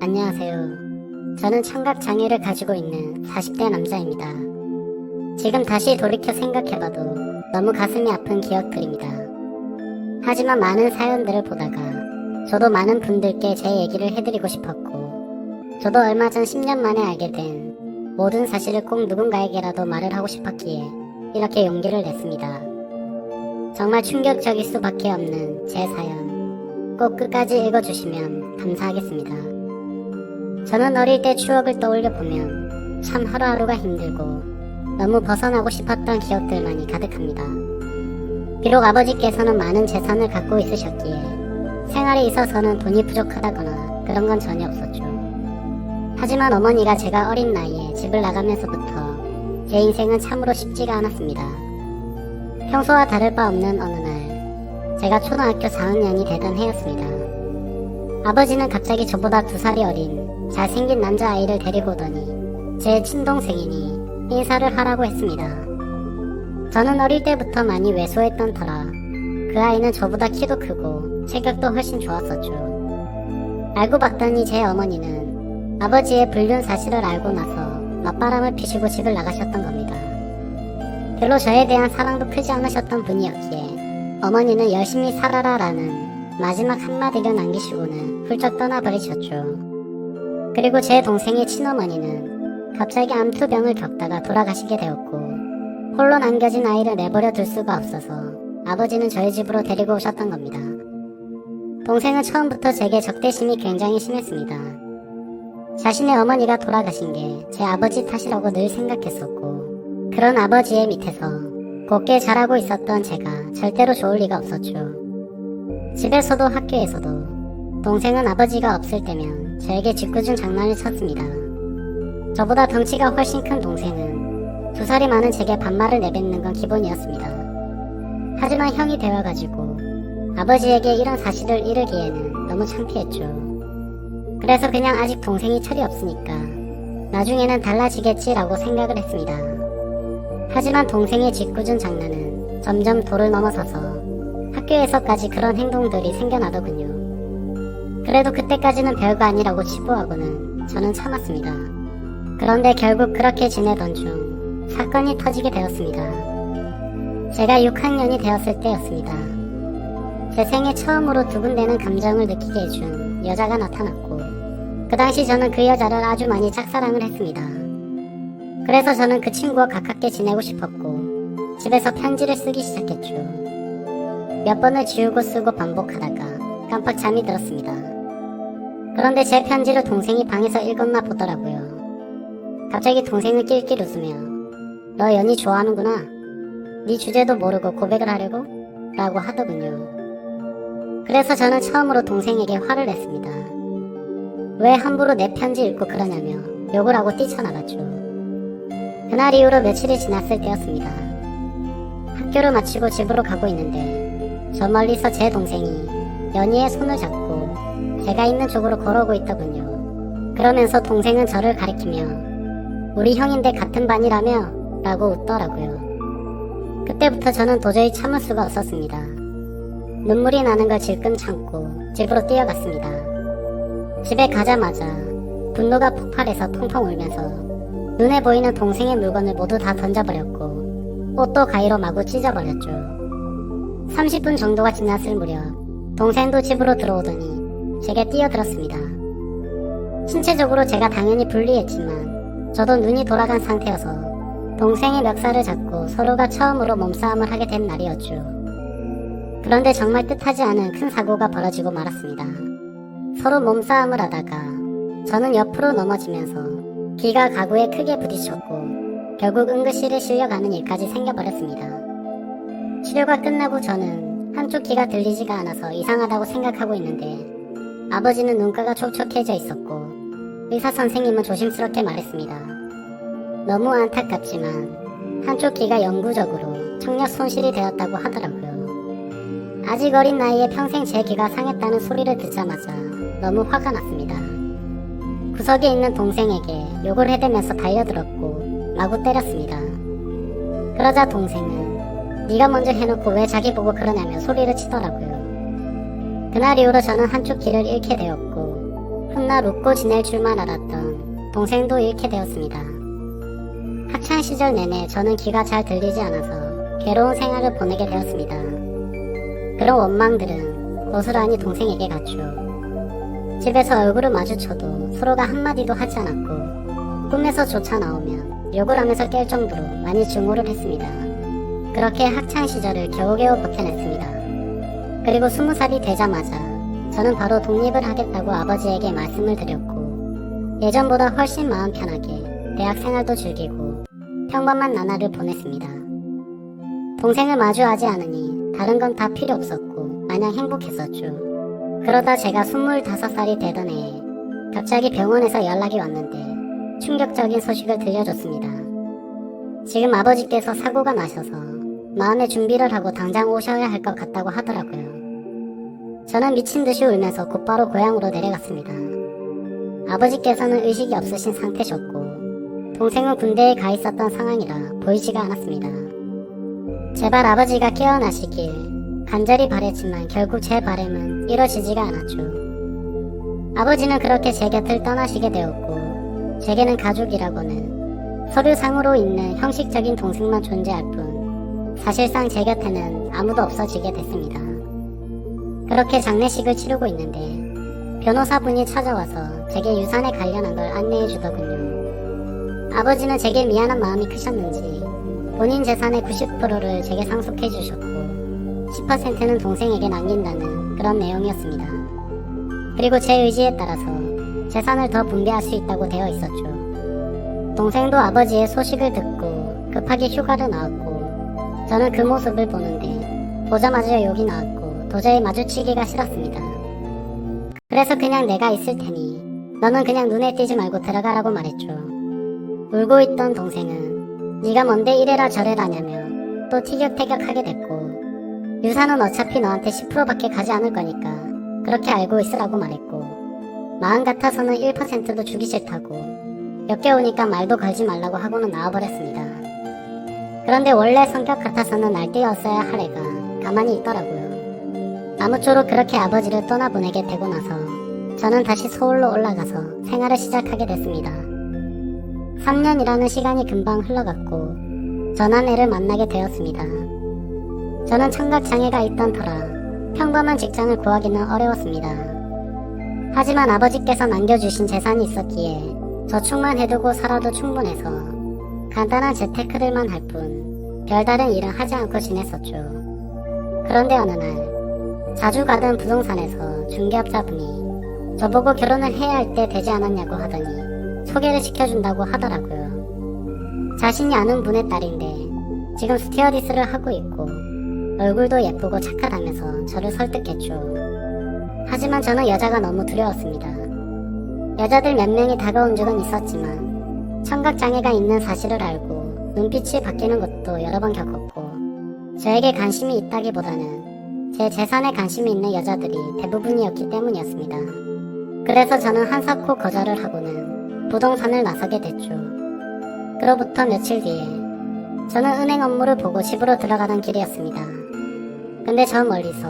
안녕하세요. 저는 청각장애를 가지고 있는 40대 남자입니다. 지금 다시 돌이켜 생각해봐도 너무 가슴이 아픈 기억들입니다. 하지만 많은 사연들을 보다가 저도 많은 분들께 제 얘기를 해드리고 싶었고, 저도 얼마 전 10년 만에 알게 된 모든 사실을 꼭 누군가에게라도 말을 하고 싶었기에 이렇게 용기를 냈습니다. 정말 충격적일 수밖에 없는 제 사연, 꼭 끝까지 읽어주시면 감사하겠습니다. 저는 어릴 때 추억을 떠올려보면 참 하루하루가 힘들고 너무 벗어나고 싶었던 기억들만이 가득합니다. 비록 아버지께서는 많은 재산을 갖고 있으셨기에 생활에 있어서는 돈이 부족하다거나 그런 건 전혀 없었죠. 하지만 어머니가 제가 어린 나이에 집을 나가면서부터 제 인생은 참으로 쉽지가 않았습니다. 평소와 다를 바 없는 어느 날, 제가 초등학교 4학년이 되던 해였습니다. 아버지는 갑자기 저보다 2살이 어린 잘생긴 남자아이를 데리고 오더니 제 친동생이니 인사를 하라고 했습니다. 저는 어릴 때부터 많이 왜소했던 터라 그 아이는 저보다 키도 크고 체격도 훨씬 좋았었죠. 알고 봤더니 제 어머니는 아버지의 불륜 사실을 알고 나서 맞바람을 피시고 집을 나가셨던 겁니다. 별로 저에 대한 사랑도 크지 않으셨던 분이었기에 어머니는 열심히 살아라 라는 마지막 한마디를 남기시고는 훌쩍 떠나버리셨죠. 그리고 제 동생의 친어머니는 갑자기 암투병을 겪다가 돌아가시게 되었고, 홀로 남겨진 아이를 내버려 둘 수가 없어서 아버지는 저희 집으로 데리고 오셨던 겁니다. 동생은 처음부터 제게 적대심이 굉장히 심했습니다. 자신의 어머니가 돌아가신 게 제 아버지 탓이라고 늘 생각했었고, 그런 아버지의 밑에서 곱게 자라고 있었던 제가 절대로 좋을 리가 없었죠. 집에서도 학교에서도 동생은 아버지가 없을 때면 저에게 짓궂은 장난을 쳤습니다. 저보다 덩치가 훨씬 큰 동생은 2살이 많은 제게 반말을 내뱉는 건 기본이었습니다. 하지만 형이 되어가지고 아버지에게 이런 사실을 이르기에는 너무 창피했죠. 그래서 그냥 아직 동생이 철이 없으니까 나중에는 달라지겠지라고 생각을 했습니다. 하지만 동생의 짓궂은 장난은 점점 도를 넘어서서 학교에서까지 그런 행동들이 생겨나더군요. 그래도 그때까지는 별거 아니라고 치부하고는 저는 참았습니다. 그런데 결국 그렇게 지내던 중 사건이 터지게 되었습니다. 제가 6학년이 되었을 때였습니다. 제 생애 처음으로 두근대는 감정을 느끼게 해준 여자가 나타났고, 그 당시 저는 그 여자를 아주 많이 짝사랑을 했습니다. 그래서 저는 그 친구와 가깝게 지내고 싶었고 집에서 편지를 쓰기 시작했죠. 몇 번을 지우고 쓰고 반복하다가 깜빡 잠이 들었습니다. 그런데 제 편지를 동생이 방에서 읽었나 보더라고요. 갑자기 동생은 낄낄 웃으며 "너 연희 좋아하는구나. 네 주제도 모르고 고백을 하려고?" 라고 하더군요. 그래서 저는 처음으로 동생에게 화를 냈습니다. 왜 함부로 내 편지 읽고 그러냐며 욕을 하고 뛰쳐나갔죠. 그날 이후로 며칠이 지났을 때였습니다. 학교를 마치고 집으로 가고 있는데 저 멀리서 제 동생이 연희의 손을 잡고 제가 있는 쪽으로 걸어오고 있더군요. 그러면서 동생은 저를 가리키며 "우리 형인데 같은 반이라며?" 라고 웃더라고요. 그때부터 저는 도저히 참을 수가 없었습니다. 눈물이 나는 걸 질끈 참고 집으로 뛰어갔습니다. 집에 가자마자 분노가 폭발해서 펑펑 울면서 눈에 보이는 동생의 물건을 모두 다 던져버렸고 옷도 가위로 마구 찢어버렸죠. 30분 정도가 지났을 무렵 동생도 집으로 들어오더니 제게 뛰어들었습니다. 신체적으로 제가 당연히 불리했지만 저도 눈이 돌아간 상태여서 동생의 멱살을 잡고 서로가 처음으로 몸싸움을 하게 된 날이었죠. 그런데 정말 뜻하지 않은 큰 사고가 벌어지고 말았습니다. 서로 몸싸움을 하다가 저는 옆으로 넘어지면서 귀가 가구에 크게 부딪혔고 결국 응급실에 실려가는 일까지 생겨버렸습니다. 치료가 끝나고 저는 한쪽 귀가 들리지가 않아서 이상하다고 생각하고 있는데 아버지는 눈가가 촉촉해져 있었고 의사 선생님은 조심스럽게 말했습니다. 너무 안타깝지만 한쪽 귀가 영구적으로 청력 손실이 되었다고 하더라고요. 아직 어린 나이에 평생 제 귀가 상했다는 소리를 듣자마자 너무 화가 났습니다. 구석에 있는 동생에게 욕을 해대면서 달려들었고 마구 때렸습니다. 그러자 동생은 "네가 먼저 해놓고 왜 자기 보고 그러냐며 소리를 치더라고요. 그날 이후로 저는 한쪽 귀를 잃게 되었고 훗날 웃고 지낼 줄만 알았던 동생도 잃게 되었습니다. 학창시절 내내 저는 귀가 잘 들리지 않아서 괴로운 생활을 보내게 되었습니다. 그런 원망들은 고스란히 동생에게 갔죠. 집에서 얼굴을 마주쳐도 서로가 한마디도 하지 않았고 꿈에서조차 나오면 욕을 하면서 깰 정도로 많이 증오를 했습니다. 그렇게 학창시절을 겨우겨우 버텨냈습니다. 그리고 20살이 되자마자 저는 바로 독립을 하겠다고 아버지에게 말씀을 드렸고 예전보다 훨씬 마음 편하게 대학생활도 즐기고 평범한 나날을 보냈습니다. 동생을 마주하지 않으니 다른 건 다 필요 없었고 마냥 행복했었죠. 그러다 제가 25살이 되던 해에 갑자기 병원에서 연락이 왔는데 충격적인 소식을 들려줬습니다. 지금 아버지께서 사고가 나셔서 마음의 준비를 하고 당장 오셔야 할 것 같다고 하더라고요. 저는 미친듯이 울면서 곧바로 고향으로 내려갔습니다. 아버지께서는 의식이 없으신 상태셨고 동생은 군대에 가 있었던 상황이라 보이지가 않았습니다. 제발 아버지가 깨어나시길 간절히 바랬지만 결국 제 바람은 이뤄지지가 않았죠. 아버지는 그렇게 제 곁을 떠나시게 되었고 제게는 가족이라고는 서류상으로 있는 형식적인 동생만 존재할 뿐 사실상 제 곁에는 아무도 없어지게 됐습니다. 그렇게 장례식을 치르고 있는데 변호사분이 찾아와서 제게 유산에 관련한 걸 안내해 주더군요. 아버지는 제게 미안한 마음이 크셨는지 본인 재산의 90%를 제게 상속해 주셨고 10%는 동생에게 남긴다는 그런 내용이었습니다. 그리고 제 의지에 따라서 재산을 더 분배할 수 있다고 되어 있었죠. 동생도 아버지의 소식을 듣고 급하게 휴가를 나왔고 저는 그 모습을 보는데 보자마자 욕이 나왔고 도저히 마주치기가 싫었습니다. 그래서 그냥 내가 있을 테니 너는 그냥 눈에 띄지 말고 들어가라고 말했죠. 울고 있던 동생은 네가 뭔데 이래라 저래라냐며 또 티격태격하게 됐고 유산은 어차피 너한테 10%밖에 가지 않을 거니까 그렇게 알고 있으라고 말했고 마음 같아서는 1%도 주기 싫다고 역겨우니까 말도 걸지 말라고 하고는 나와버렸습니다. 그런데 원래 성격 같아서는 날뛰었어야 할 애가 가만히 있더라고요. 아무쪼록 그렇게 아버지를 떠나보내게 되고 나서 저는 다시 서울로 올라가서 생활을 시작하게 됐습니다. 3년이라는 시간이 금방 흘러갔고 전한 애를 만나게 되었습니다. 저는 청각장애가 있던 터라 평범한 직장을 구하기는 어려웠습니다. 하지만 아버지께서 남겨주신 재산이 있었기에 저축만 해두고 살아도 충분해서 간단한 재테크들만 할 뿐 별다른 일은 하지 않고 지냈었죠. 그런데 어느 날 자주 가던 부동산에서 중개업자분이 저보고 결혼을 해야 할 때 되지 않았냐고 하더니 소개를 시켜준다고 하더라고요. 자신이 아는 분의 딸인데 지금 스튜어디스를 하고 있고 얼굴도 예쁘고 착하다면서 저를 설득했죠. 하지만 저는 여자가 너무 두려웠습니다. 여자들 몇 명이 다가온 적은 있었지만 청각장애가 있는 사실을 알고 눈빛이 바뀌는 것도 여러 번 겪었고 저에게 관심이 있다기보다는 제 재산에 관심이 있는 여자들이 대부분이었기 때문이었습니다. 그래서 저는 한사코 거절을 하고는 부동산을 나서게 됐죠. 그로부터 며칠 뒤에 저는 은행 업무를 보고 집으로 들어가던 길이었습니다. 근데 저 멀리서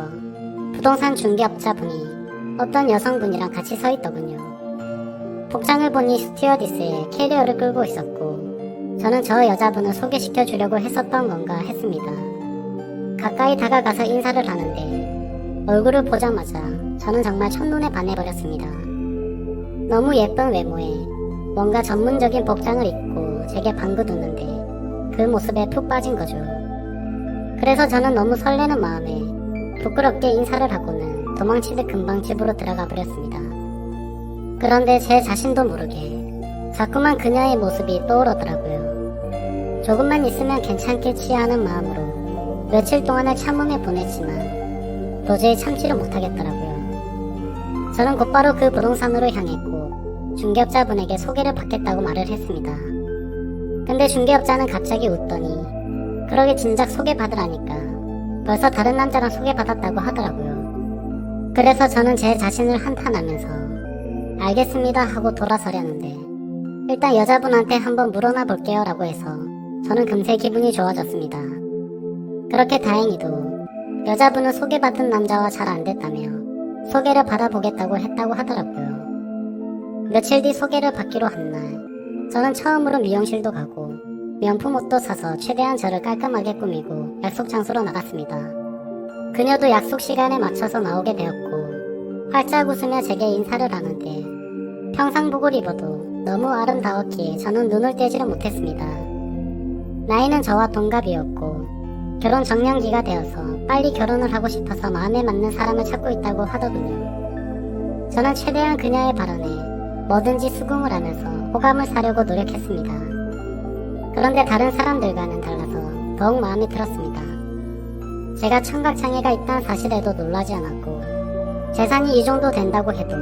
부동산 중개업자분이 어떤 여성분이랑 같이 서 있더군요. 복장을 보니 스튜어디스에 캐리어를 끌고 있었고 저는 저 여자분을 소개시켜 주려고 했었던 건가 했습니다. 가까이 다가가서 인사를 하는데 얼굴을 보자마자 저는 정말 첫눈에 반해버렸습니다. 너무 예쁜 외모에 뭔가 전문적인 복장을 입고 제게 방긋웃는데 그 모습에 푹 빠진 거죠. 그래서 저는 너무 설레는 마음에 부끄럽게 인사를 하고는 도망치듯 금방 집으로 들어가 버렸습니다. 그런데 제 자신도 모르게 자꾸만 그녀의 모습이 떠오르더라고요. 조금만 있으면 괜찮겠지 하는 마음으로 며칠 동안을 참으며 보냈지만 도저히 참지를 못하겠더라고요. 저는 곧바로 그 부동산으로 향했고 중개업자분에게 소개를 받겠다고 말을 했습니다. 근데 중개업자는 갑자기 웃더니 그러게 진작 소개받으라니까 벌써 다른 남자랑 소개받았다고 하더라고요. 그래서 저는 제 자신을 한탄하면서 알겠습니다 하고 돌아서려는데 일단 여자분한테 한번 물어나 볼게요 라고 해서 저는 금세 기분이 좋아졌습니다. 그렇게 다행히도 여자분은 소개받은 남자와 잘 안됐다며 소개를 받아보겠다고 했다고 하더라고요. 며칠 뒤 소개를 받기로 한 날, 저는 처음으로 미용실도 가고 명품 옷도 사서 최대한 저를 깔끔하게 꾸미고 약속 장소로 나갔습니다. 그녀도 약속 시간에 맞춰서 나오게 되었고 활짝 웃으며 제게 인사를 하는데 평상복을 입어도 너무 아름다웠기에 저는 눈을 떼지를 못했습니다. 나이는 저와 동갑이었고 결혼 정년기가 되어서 빨리 결혼을 하고 싶어서 마음에 맞는 사람을 찾고 있다고 하더군요. 저는 최대한 그녀의 발언에 뭐든지 수긍을 하면서 호감을 사려고 노력했습니다. 그런데 다른 사람들과는 달라서 더욱 마음에 들었습니다. 제가 청각장애가 있다는 사실에도 놀라지 않았고 재산이 이 정도 된다고 해도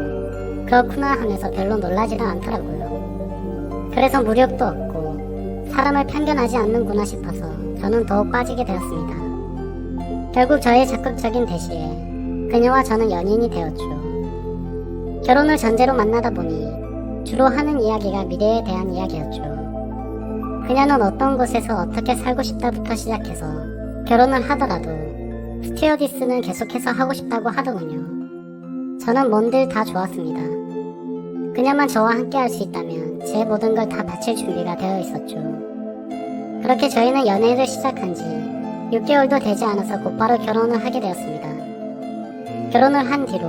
그렇구나 하면서 별로 놀라지는 않더라고요. 그래서 무력도 없고 사람을 편견하지 않는구나 싶어서 저는 더욱 빠지게 되었습니다. 결국 저의 적극적인 대시에 그녀와 저는 연인이 되었죠. 결혼을 전제로 만나다 보니 주로 하는 이야기가 미래에 대한 이야기였죠. 그녀는 어떤 곳에서 어떻게 살고 싶다부터 시작해서 결혼을 하더라도 스튜어디스는 계속해서 하고 싶다고 하더군요. 저는 뭔들 다 좋았습니다. 그녀만 저와 함께 할 수 있다면 제 모든 걸 다 바칠 준비가 되어 있었죠. 그렇게 저희는 연애를 시작한 지 6개월도 되지 않아서 곧바로 결혼을 하게 되었습니다. 결혼을 한 뒤로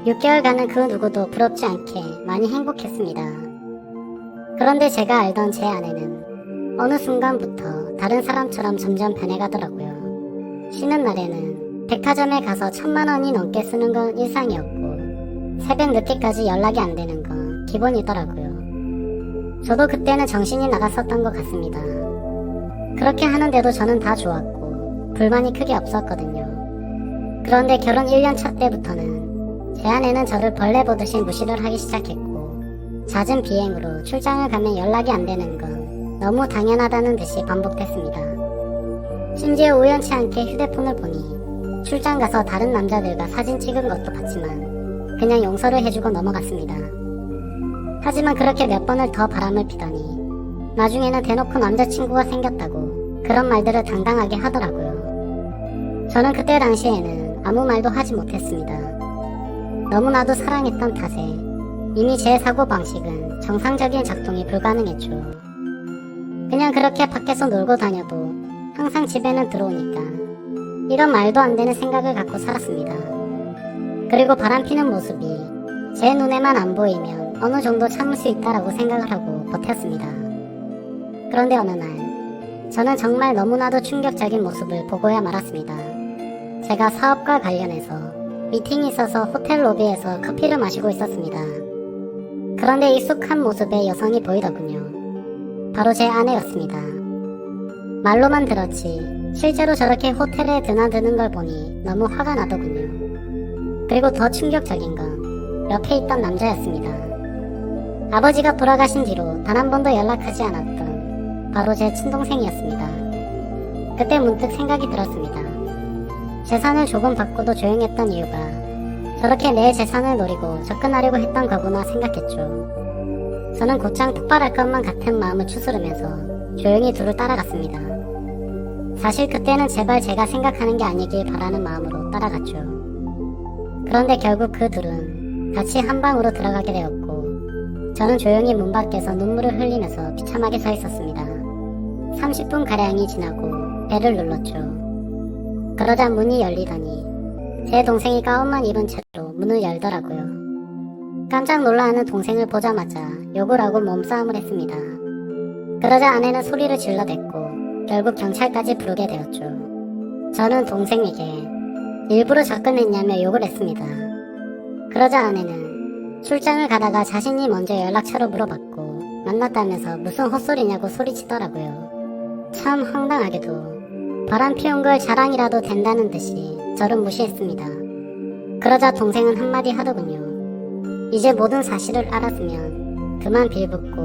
6개월간은 그 누구도 부럽지 않게 많이 행복했습니다. 그런데 제가 알던 제 아내는 어느 순간부터 다른 사람처럼 점점 변해가더라고요. 쉬는 날에는 백화점에 가서 1000만 원이 넘게 쓰는 건 일상이었고 새벽 늦게까지 연락이 안 되는 건 기본이더라고요. 저도 그때는 정신이 나갔었던 것 같습니다. 그렇게 하는데도 저는 다 좋았고 불만이 크게 없었거든요. 그런데 결혼 1년 차 때부터는 제 아내는 저를 벌레 보듯이 무시를 하기 시작했고 잦은 비행으로 출장을 가면 연락이 안 되는 건 너무 당연하다는 듯이 반복됐습니다. 심지어 우연치 않게 휴대폰을 보니 출장 가서 다른 남자들과 사진 찍은 것도 봤지만 그냥 용서를 해주고 넘어갔습니다. 하지만 그렇게 몇 번을 더 바람을 피더니 나중에는 대놓고 남자친구가 생겼다고 그런 말들을 당당하게 하더라고요. 저는 그때 당시에는 아무 말도 하지 못했습니다. 너무나도 사랑했던 탓에 이미 제 사고방식은 정상적인 작동이 불가능했죠. 그냥 그렇게 밖에서 놀고 다녀도 항상 집에는 들어오니까 이런 말도 안 되는 생각을 갖고 살았습니다. 그리고 바람피는 모습이 제 눈에만 안 보이면 어느 정도 참을 수 있다라고 생각을 하고 버텼습니다. 그런데 어느 날 저는 정말 너무나도 충격적인 모습을 보고야 말았습니다. 제가 사업과 관련해서 미팅이 있어서 호텔 로비에서 커피를 마시고 있었습니다. 그런데 익숙한 모습의 여성이 보이더군요. 바로 제 아내였습니다. 말로만 들었지 실제로 저렇게 호텔에 드나드는 걸 보니 너무 화가 나더군요. 그리고 더 충격적인 건 옆에 있던 남자였습니다. 아버지가 돌아가신 뒤로 단 한 번도 연락하지 않았던 바로 제 친동생이었습니다. 그때 문득 생각이 들었습니다. 재산을 조금 받고도 조용했던 이유가 저렇게 내 재산을 노리고 접근하려고 했던 거구나 생각했죠. 저는 곧장 폭발할 것만 같은 마음을 추스르면서 조용히 둘을 따라갔습니다. 사실 그때는 제발 제가 생각하는 게 아니길 바라는 마음으로 따라갔죠. 그런데 결국 그 둘은 같이 한 방으로 들어가게 되었고 저는 조용히 문 밖에서 눈물을 흘리면서 비참하게 서 있었습니다. 30분가량이 지나고 벨을 눌렀죠. 그러자 문이 열리더니 제 동생이 가운만 입은 채로 문을 열더라고요. 깜짝 놀라하는 동생을 보자마자 욕을 하고 몸싸움을 했습니다. 그러자 아내는 소리를 질러댔고 결국 경찰까지 부르게 되었죠. 저는 동생에게 일부러 접근했냐며 욕을 했습니다. 그러자 아내는 출장을 가다가 자신이 먼저 연락처를 물어봤고 만났다면서 무슨 헛소리냐고 소리치더라고요. 참 황당하게도 바람 피운 걸 자랑이라도 된다는 듯이 저를 무시했습니다. 그러자 동생은 한마디 하더군요. 이제 모든 사실을 알았으면 그만 빌붙고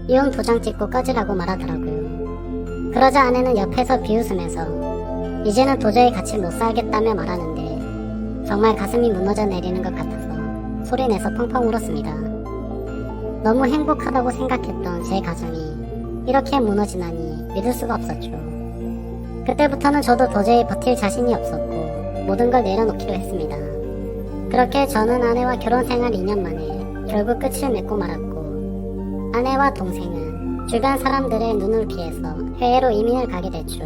이혼 도장 찍고 꺼지라고 말하더라고요. 그러자 아내는 옆에서 비웃으면서 이제는 도저히 같이 못 살겠다며 말하는데 정말 가슴이 무너져 내리는 것 같아서 소리내서 펑펑 울었습니다. 너무 행복하다고 생각했던 제 가정이 이렇게 무너지다니 믿을 수가 없었죠. 그때부터는 저도 도저히 버틸 자신이 없었고 모든 걸 내려놓기로 했습니다. 그렇게 저는 아내와 결혼생활 2년 만에 결국 끝을 맺고 말았고, 아내와 동생은 주변 사람들의 눈을 피해서 해외로 이민을 가게 됐죠.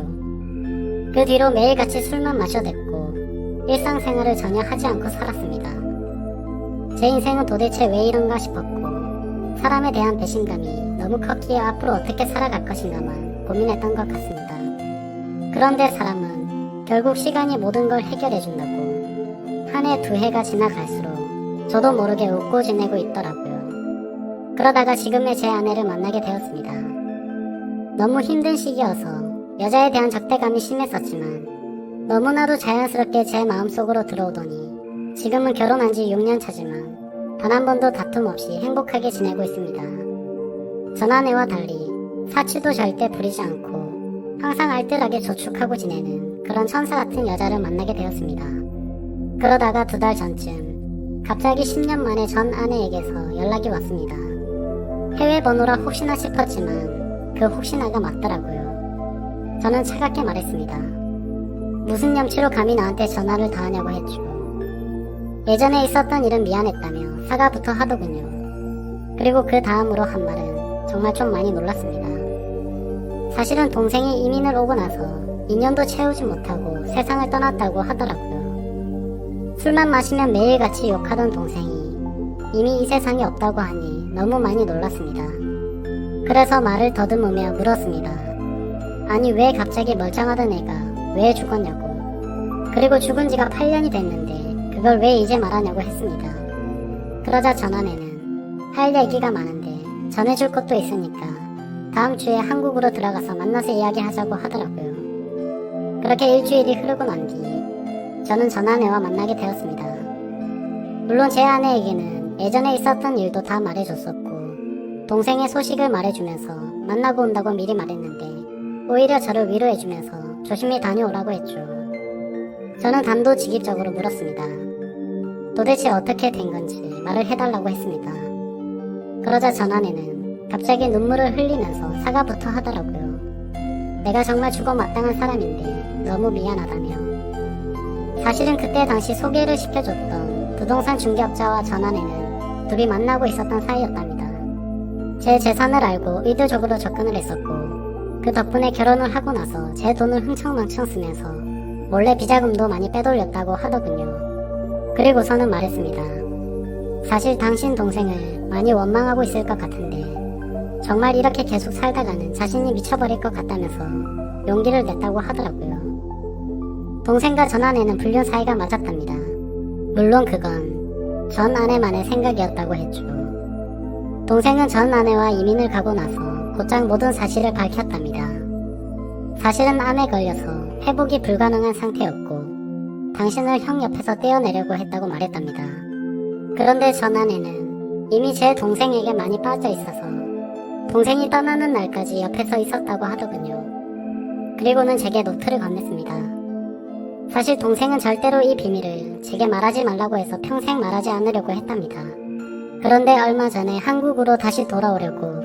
그 뒤로 매일같이 술만 마셔댔고 일상생활을 전혀 하지 않고 살았습니다. 제 인생은 도대체 왜 이런가 싶었고, 사람에 대한 배신감이 너무 컸기에 앞으로 어떻게 살아갈 것인가만 고민했던 것 같습니다. 그런데 사람은 결국 시간이 모든 걸 해결해준다고 한 해 두 해가 지나갈수록 저도 모르게 웃고 지내고 있더라고요. 그러다가 지금의 제 아내를 만나게 되었습니다. 너무 힘든 시기여서 여자에 대한 적대감이 심했었지만 너무나도 자연스럽게 제 마음속으로 들어오더니 지금은 결혼한 지 6년 차지만 단 한 번도 다툼 없이 행복하게 지내고 있습니다. 전 아내와 달리 사치도 절대 부리지 않고 항상 알뜰하게 저축하고 지내는 그런 천사 같은 여자를 만나게 되었습니다. 그러다가 2달 전쯤 갑자기 10년 만에 전 아내에게서 연락이 왔습니다. 해외 번호라 혹시나 싶었지만 그 혹시나가 맞더라고요. 저는 차갑게 말했습니다. 무슨 염치로 감히 나한테 전화를 다 하냐고 했죠. 예전에 있었던 일은 미안했다며 사과부터 하더군요. 그리고 그 다음으로 한 말은 정말 좀 많이 놀랐습니다. 사실은 동생이 이민을 오고 나서 2년도 채우지 못하고 세상을 떠났다고 하더라고요. 술만 마시면 매일같이 욕하던 동생이 이미 이 세상에 없다고 하니 너무 많이 놀랐습니다. 그래서 말을 더듬으며 물었습니다. 아니 왜 갑자기 멀쩡하던 애가 왜 죽었냐고. 그리고 죽은 지가 8년이 됐는데 그걸 왜 이제 말하냐고 했습니다. 그러자 전 아내는 할 얘기가 많은데 전해줄 것도 있으니까 다음 주에 한국으로 들어가서 만나서 이야기하자고 하더라고요. 그렇게 일주일이 흐르고 난 뒤 저는 전 아내와 만나게 되었습니다. 물론 제 아내에게는 예전에 있었던 일도 다 말해줬었고 동생의 소식을 말해주면서 만나고 온다고 미리 말했는데 오히려 저를 위로해주면서 조심히 다녀오라고 했죠. 저는 단도직입적으로 물었습니다. 도대체 어떻게 된 건지 말을 해달라고 했습니다. 그러자 전 아내는 갑자기 눈물을 흘리면서 사과부터 하더라고요. 내가 정말 죽어 마땅한 사람인데 너무 미안하다며. 사실은 그때 당시 소개를 시켜줬던 부동산 중개업자와 전 아내는 둘이 만나고 있었던 사이였답니다. 제 재산을 알고 의도적으로 접근을 했었고 그 덕분에 결혼을 하고 나서 제 돈을 흥청망청 쓰면서 몰래 비자금도 많이 빼돌렸다고 하더군요. 그리고서는 말했습니다. 사실 당신 동생을 많이 원망하고 있을 것 같은데 정말 이렇게 계속 살다가는 자신이 미쳐버릴 것 같다면서 용기를 냈다고 하더라고요. 동생과 전 아내는 불륜 사이가 맞았답니다. 물론 그건 전 아내만의 생각이었다고 했죠. 동생은 전 아내와 이민을 가고 나서 곧장 모든 사실을 밝혔답니다. 사실은 암에 걸려서 회복이 불가능한 상태였고 당신을 형 옆에서 떼어내려고 했다고 말했답니다. 그런데 전 아내는 이미 제 동생에게 많이 빠져 있어서 동생이 떠나는 날까지 옆에서 있었다고 하더군요. 그리고는 제게 노트를 건넸습니다. 사실 동생은 절대로 이 비밀을 제게 말하지 말라고 해서 평생 말하지 않으려고 했답니다. 그런데 얼마 전에 한국으로 다시 돌아오려고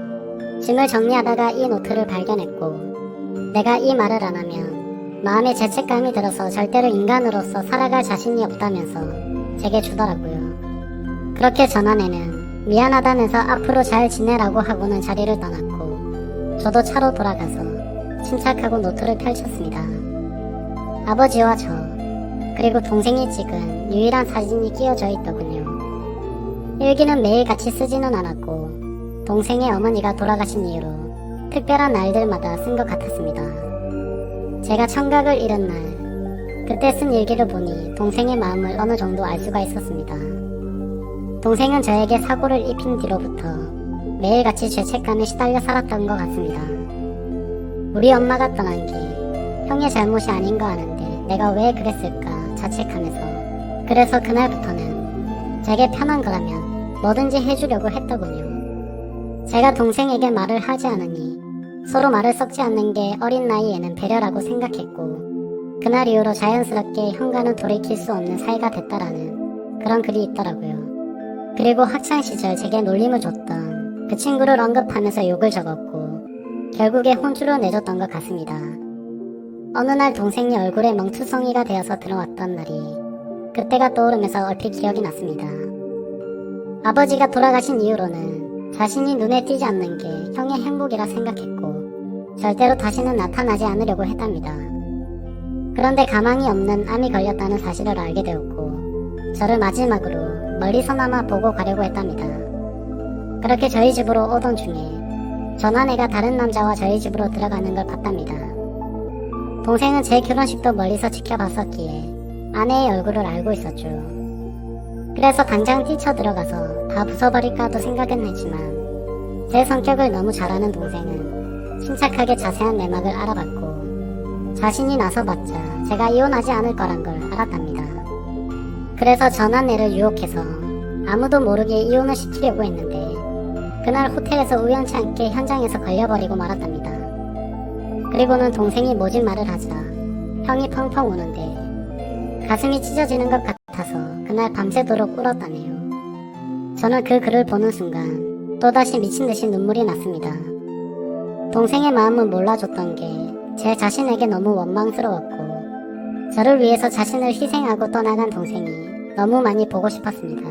짐을 정리하다가 이 노트를 발견했고 내가 이 말을 안 하면 마음에 죄책감이 들어서 절대로 인간으로서 살아갈 자신이 없다면서 제게 주더라고요. 그렇게 전 아내는 미안하다면서 앞으로 잘 지내라고 하고는 자리를 떠났고 저도 차로 돌아가서 침착하고 노트를 펼쳤습니다. 아버지와 저 그리고 동생이 찍은 유일한 사진이 끼워져 있더군요. 일기는 매일같이 쓰지는 않았고 동생의 어머니가 돌아가신 이후로 특별한 날들마다 쓴 것 같았습니다. 제가 청각을 잃은 날 그때 쓴 일기를 보니 동생의 마음을 어느 정도 알 수가 있었습니다. 동생은 저에게 사고를 입힌 뒤로부터 매일같이 죄책감에 시달려 살았던 것 같습니다. 우리 엄마가 떠난 게 형의 잘못이 아닌 거 아는데 내가 왜 그랬을까 자책하면서 그래서 그날부터는 제게 편한 거라면 뭐든지 해주려고 했더군요. 제가 동생에게 말을 하지 않으니 서로 말을 섞지 않는 게 어린 나이에는 배려라고 생각했고 그날 이후로 자연스럽게 형과는 돌이킬 수 없는 사이가 됐다라는 그런 글이 있더라고요. 그리고 학창시절 제게 놀림을 줬던 그 친구를 언급하면서 욕을 적었고 결국에 혼주로 내줬던 것 같습니다. 어느 날 동생이 얼굴에 멍투성이가 되어서 들어왔던 날이 그때가 떠오르면서 얼핏 기억이 났습니다. 아버지가 돌아가신 이후로는 자신이 눈에 띄지 않는 게 형의 행복이라 생각했고 절대로 다시는 나타나지 않으려고 했답니다. 그런데 가망이 없는 암이 걸렸다는 사실을 알게 되었고 저를 마지막으로 멀리서나마 보고 가려고 했답니다. 그렇게 저희 집으로 오던 중에 전 아내가 다른 남자와 저희 집으로 들어가는 걸 봤답니다. 동생은 제 결혼식도 멀리서 지켜봤었기에 아내의 얼굴을 알고 있었죠. 그래서 당장 뛰쳐 들어가서 다 부숴버릴까도 생각은 했지만 제 성격을 너무 잘 아는 동생은 침착하게 자세한 내막을 알아봤고 자신이 나서봤자 제가 이혼하지 않을 거란 걸 알았답니다. 그래서 전 아내를 유혹해서 아무도 모르게 이혼을 시키려고 했는데 그날 호텔에서 우연치 않게 현장에서 걸려버리고 말았답니다. 그리고는 동생이 모진 말을 하자 형이 펑펑 우는데 가슴이 찢어지는 것 같아서 그날 밤새도록 울었다네요. 저는 그 글을 보는 순간 또다시 미친듯이 눈물이 났습니다. 동생의 마음은 몰라줬던 게 제 자신에게 너무 원망스러웠고 저를 위해서 자신을 희생하고 떠나간 동생이 너무 많이 보고 싶었습니다.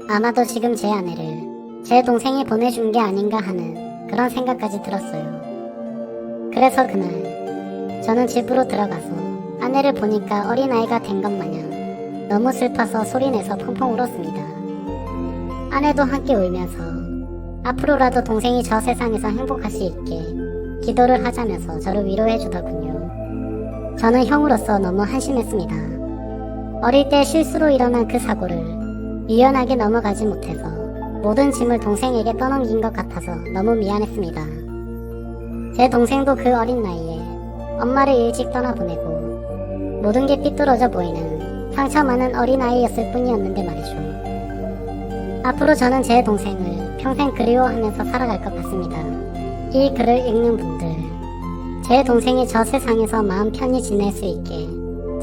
아마도 지금 제 아내를 제 동생이 보내준 게 아닌가 하는 그런 생각까지 들었어요. 그래서 그날 저는 집으로 들어가서 아내를 보니까 어린아이가 된 것 마냥 너무 슬퍼서 소리내서 펑펑 울었습니다. 아내도 함께 울면서 앞으로라도 동생이 저 세상에서 행복할 수 있게 기도를 하자면서 저를 위로해 주더군요. 저는 형으로서 너무 한심했습니다. 어릴 때 실수로 일어난 그 사고를 유연하게 넘어가지 못해서 모든 짐을 동생에게 떠넘긴 것 같아서 너무 미안했습니다. 제 동생도 그 어린 나이에 엄마를 일찍 떠나보내고 모든 게 삐뚤어져 보이는 상처 많은 어린아이였을 뿐이었는데 말이죠. 앞으로 저는 제 동생을 평생 그리워하면서 살아갈 것 같습니다. 이 글을 읽는 분들, 제 동생이 저 세상에서 마음 편히 지낼 수 있게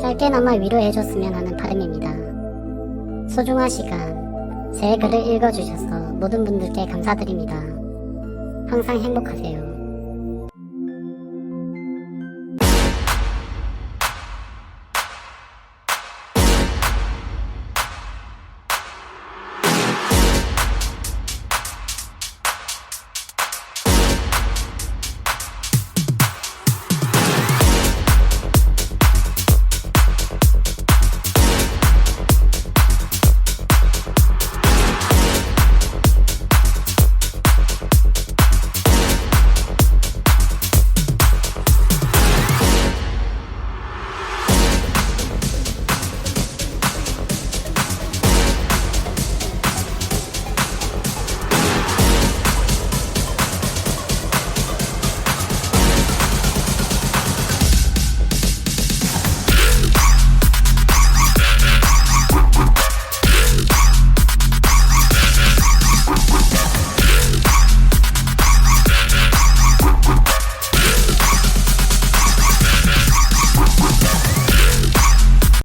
짧게나마 위로해줬으면 하는 바람입니다. 소중한 시간, 제 글을 읽어주셔서 모든 분들께 감사드립니다. 항상 행복하세요.